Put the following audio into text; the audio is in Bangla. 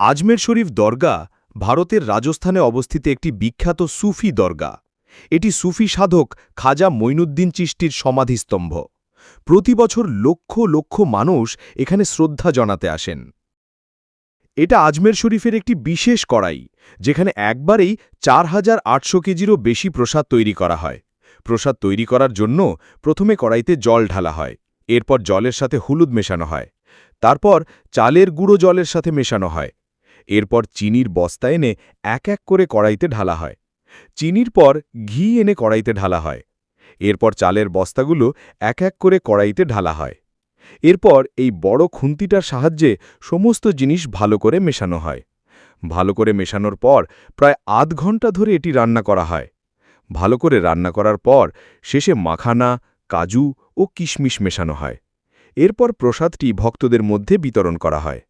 আজমের শরীফ দরগা ভারতের রাজস্থানে অবস্থিত একটি বিখ্যাত সুফি দরগা। এটি সুফি সাধক খাজা মঈনুদ্দিন চিশতির সমাধিস্তম্ভ। প্রতি বছর লক্ষ লক্ষ মানুষ এখানে শ্রদ্ধা জানাতে আসেন। এটা আজমের শরীফের একটি বিশেষ কড়াই, যেখানে একবারেই ৪,৮০০ কেজিরও বেশি প্রসাদ তৈরি করা হয়। প্রসাদ তৈরি করার জন্য প্রথমে কড়াইতে জল ঢালা হয়, এরপর জলের সাথে হলুদ মেশানো হয়, তারপর চালের গুঁড়ো জলের সাথে মেশানো হয়, এরপর চিনির বস্তা এনে এক এক করে কড়াইতে ঢালা হয়। চিনির পর ঘি এনে কড়াইতে ঢালা হয়, এরপর চালের বস্তাগুলো এক এক করে কড়াইতে ঢালা হয়। এরপর এই বড় খুন্তিটার সাহায্যে সমস্ত জিনিস ভালো করে মেশানো হয়। ভালো করে মেশানোর পর প্রায় আধ ঘন্টা ধরে এটি রান্না করা হয়। ভালো করে রান্না করার পর শেষে মাখানা, কাজু ও কিশমিশ মেশানো হয়। এরপর প্রসাদটি ভক্তদের মধ্যে বিতরণ করা হয়।